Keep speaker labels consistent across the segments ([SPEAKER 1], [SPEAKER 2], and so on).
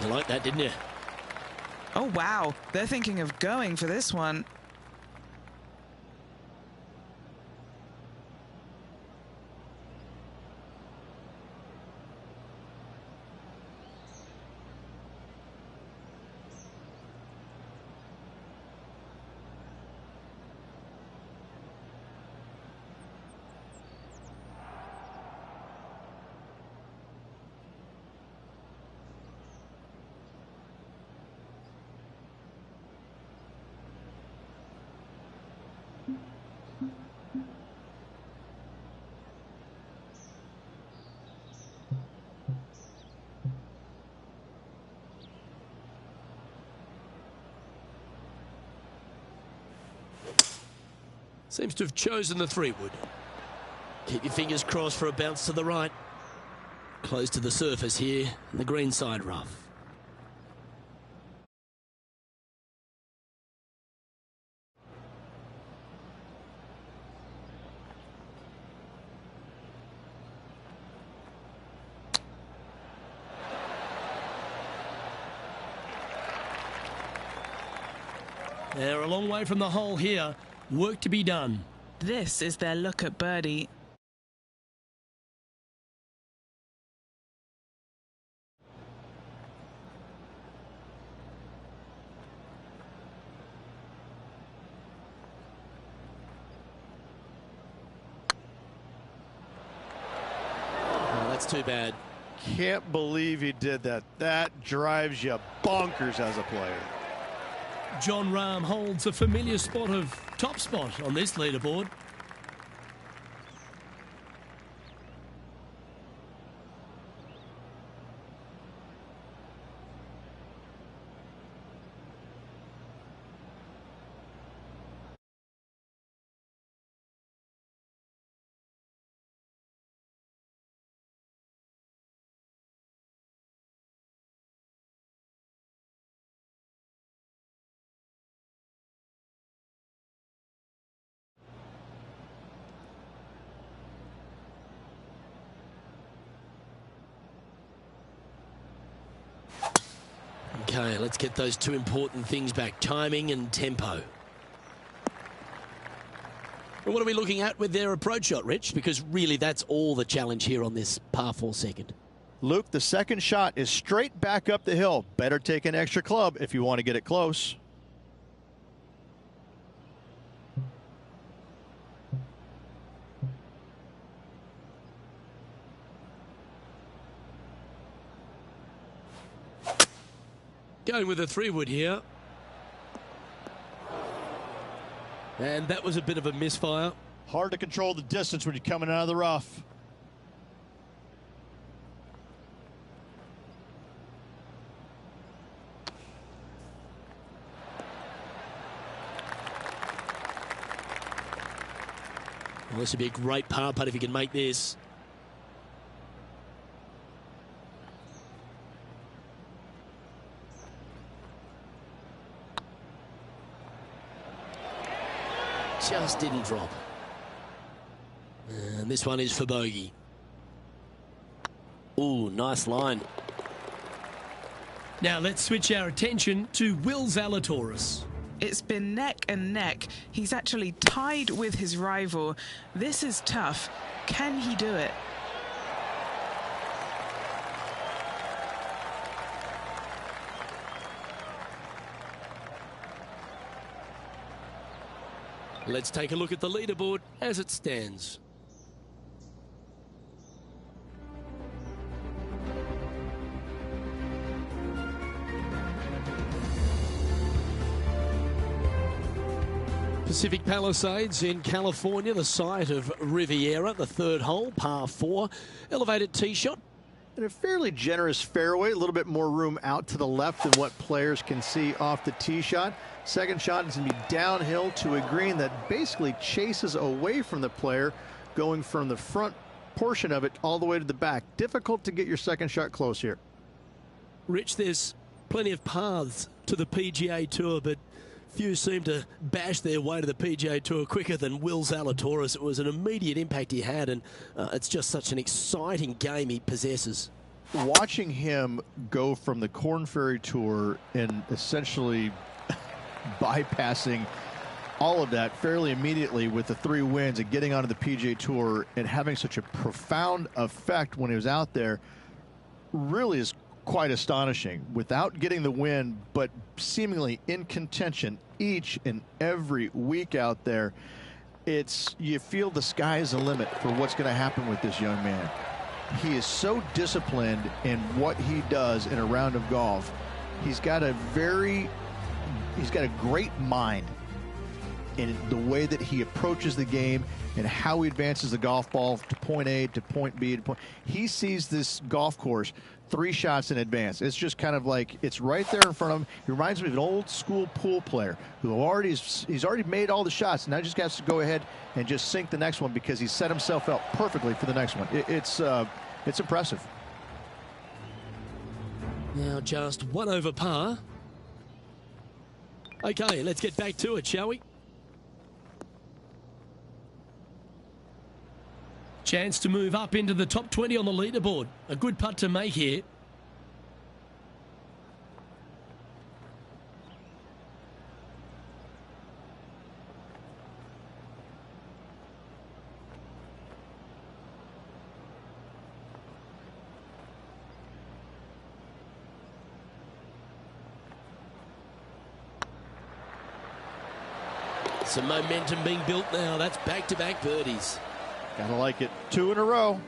[SPEAKER 1] You like that, didn't you?
[SPEAKER 2] Oh, wow. They're thinking of going for this one.
[SPEAKER 1] Seems to have chosen the 3-wood. Keep your fingers crossed for a bounce to the right. Close to the surface here, the green side rough. They're a long way from the hole here. Work to be done.
[SPEAKER 2] This is their look at birdie.
[SPEAKER 1] Oh, that's too bad.
[SPEAKER 3] Can't believe he did that. That drives you bonkers as a player.
[SPEAKER 1] Jon Rahm holds a familiar spot of top spot on this leaderboard. Okay, let's get those two important things back, timing and tempo. And what are we looking at with their approach shot, Rich? Because really that's all the challenge here on this par 4 second.
[SPEAKER 3] Luke, the second shot is straight back up the hill. Better take an extra club if you want to get it close.
[SPEAKER 1] Going with a 3-wood here. And that was a bit of a misfire.
[SPEAKER 3] Hard to control the distance when you're coming out of the rough.
[SPEAKER 1] Well, this would be a great par putt if he can make this. Just didn't drop. And this one is for bogey. Ooh, nice line. Now let's switch our attention to Will Zalatoris.
[SPEAKER 2] It's been neck and neck. He's actually tied with his rival. This is tough. Can he do it?
[SPEAKER 1] Let's take a look at the leaderboard as it stands. Pacific Palisades in California, the site of Riviera, the third hole, par 4, elevated tee shot.
[SPEAKER 3] And a fairly generous fairway, a little bit more room out to the left than what players can see off the tee shot. Second shot is going to be downhill to a green that basically chases away from the player, going from the front portion of it all the way to the back. Difficult to get your second shot close here.
[SPEAKER 1] Rich, there's plenty of paths to the PGA Tour, but few seem to bash their way to the PGA Tour quicker than Will Zalatoris. It was an immediate impact he had, and it's just such an exciting game he possesses.
[SPEAKER 3] watching him go from the Korn Ferry Tour and essentially bypassing all of that fairly immediately with the 3 wins and getting onto the PGA Tour and having such a profound effect when he was out there really is quite astonishing. Without getting the win, but seemingly in contention each and every week out there, you feel the sky is the limit for what's going to happen with this young man. He is so disciplined in what he does in a round of golf. He's got a great mind in the way that he approaches the game and how he advances the golf ball to point A to point B to point. He sees this golf course 3 shots in advance. It's just kind of like it's right there in front of him. He reminds me of an old school pool player who he's already made all the shots. Now he just has to go ahead and just sink the next one because he set himself up perfectly for the next one. It's impressive.
[SPEAKER 1] Now just 1 over par. Okay, let's get back to it, shall we? Chance to move up into the top 20 on the leaderboard. A good putt to make here. Some momentum being built now. That's back-to-back birdies.
[SPEAKER 3] Gotta like it. 2 in a row.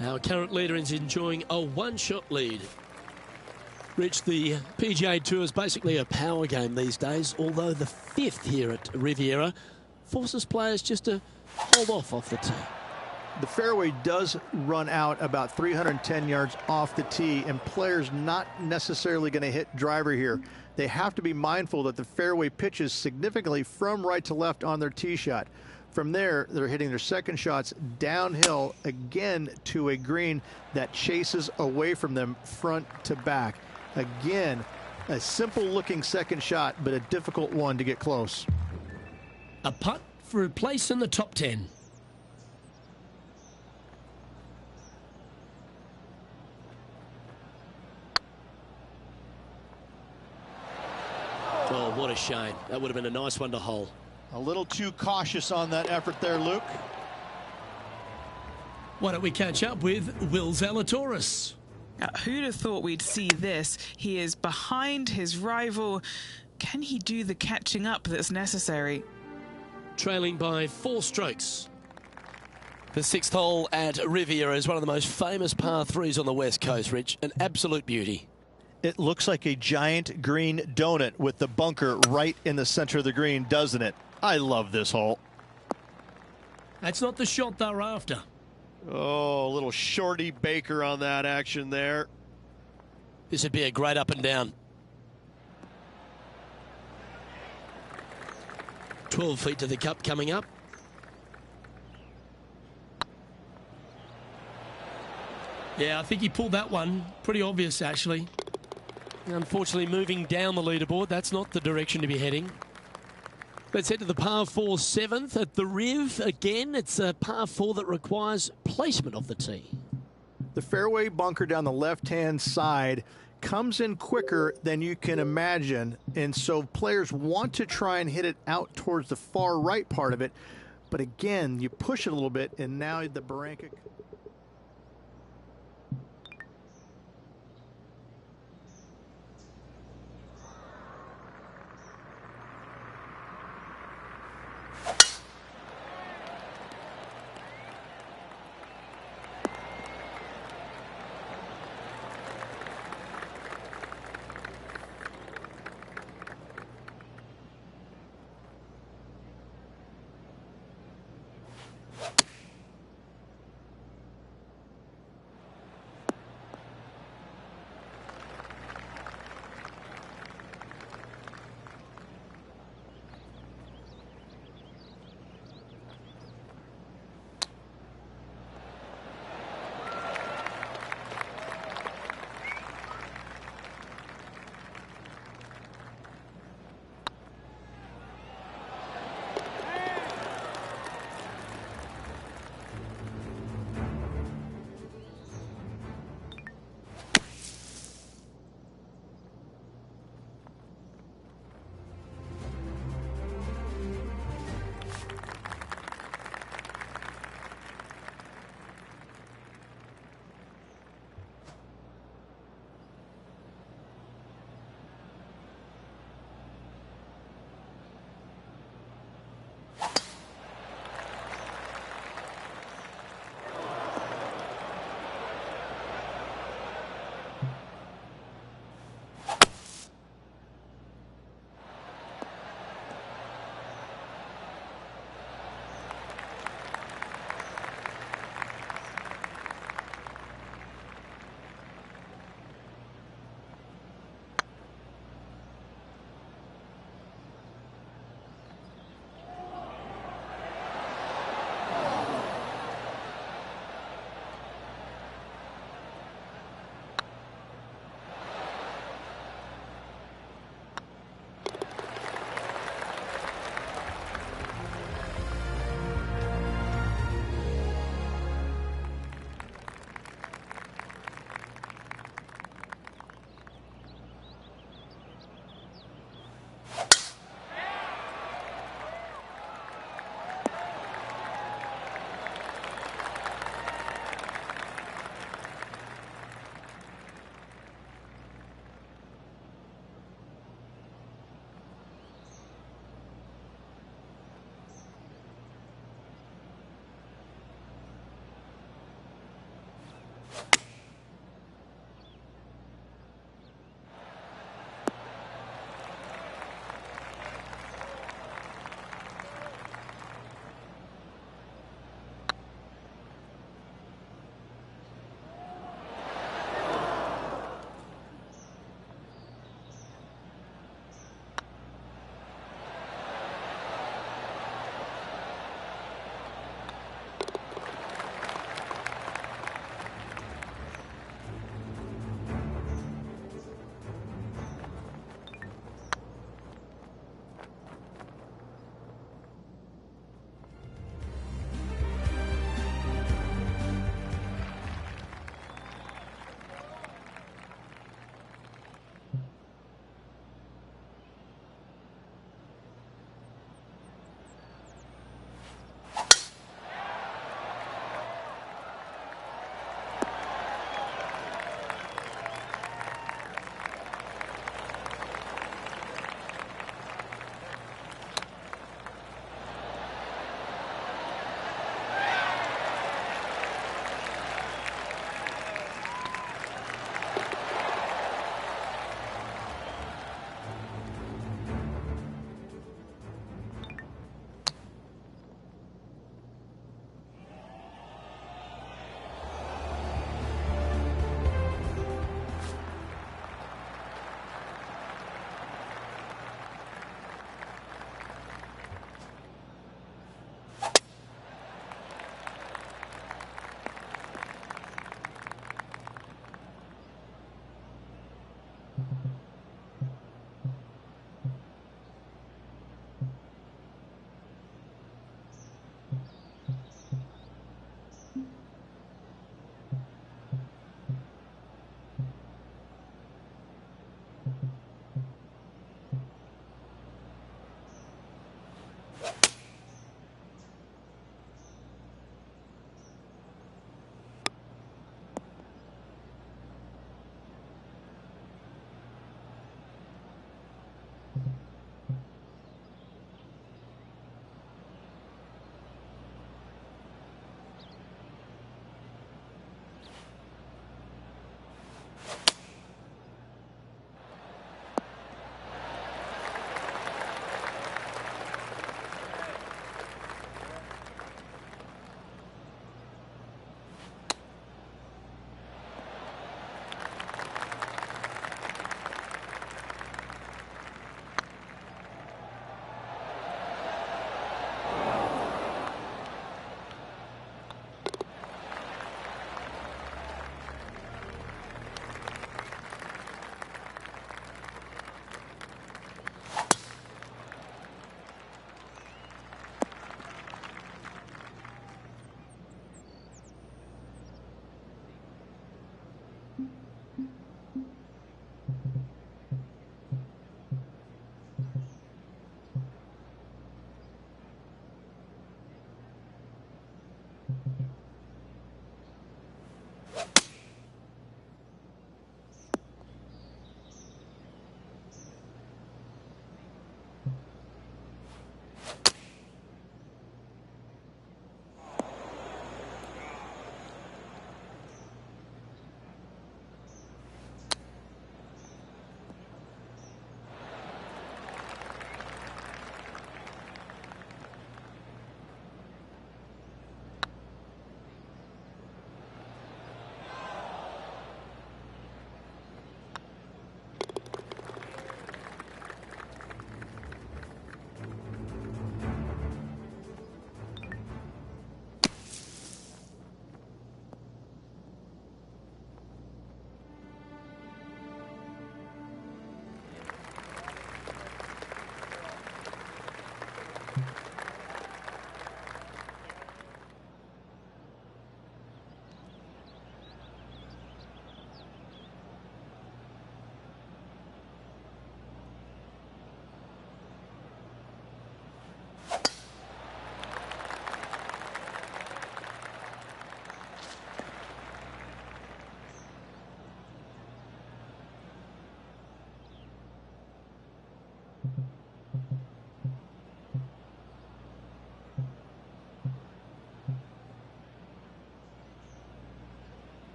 [SPEAKER 1] Our current leader is enjoying a 1-shot lead. Rich, the PGA Tour is basically a power game these days, although the 5th here at Riviera forces players just to hold off the tee.
[SPEAKER 3] The fairway does run out about 310 yards off the tee, and players not necessarily going to hit driver here. They have to be mindful that the fairway pitches significantly from right to left on their tee shot. From there, they're hitting their second shots downhill again to a green that chases away from them front to back. Again, a simple-looking second shot, but a difficult one to get close.
[SPEAKER 1] A putt for a place in the top 10. Oh, what a shame. That would have been a nice one to hole.
[SPEAKER 3] A little too cautious on that effort there, Luke.
[SPEAKER 1] Why don't we catch up with Will Zalatoris?
[SPEAKER 2] Who'd have thought we'd see this? He is behind his rival. Can he do the catching up that's necessary?
[SPEAKER 1] Trailing by 4 strokes. The 6th hole at Riviera is one of the most famous par 3s on the West Coast, Rich. An absolute beauty.
[SPEAKER 3] It looks like a giant green donut with the bunker right in the center of the green, doesn't it? I love this hole.
[SPEAKER 1] That's not the shot they're after.
[SPEAKER 3] Oh, a little shorty Baker on that action there.
[SPEAKER 1] This would be a great up and down. 12 feet to the cup coming up. Yeah, I think he pulled that one. Pretty obvious, actually. Unfortunately, moving down the leaderboard, that's not the direction to be heading. Let's head to the par 4 7th at the Riv. Again, it's a par 4 that requires placement of the tee.
[SPEAKER 3] The fairway bunker down the left-hand side comes in quicker than you can imagine, and so players want to try and hit it out towards the far right part of it. But again, you push it a little bit, and now the Barranca...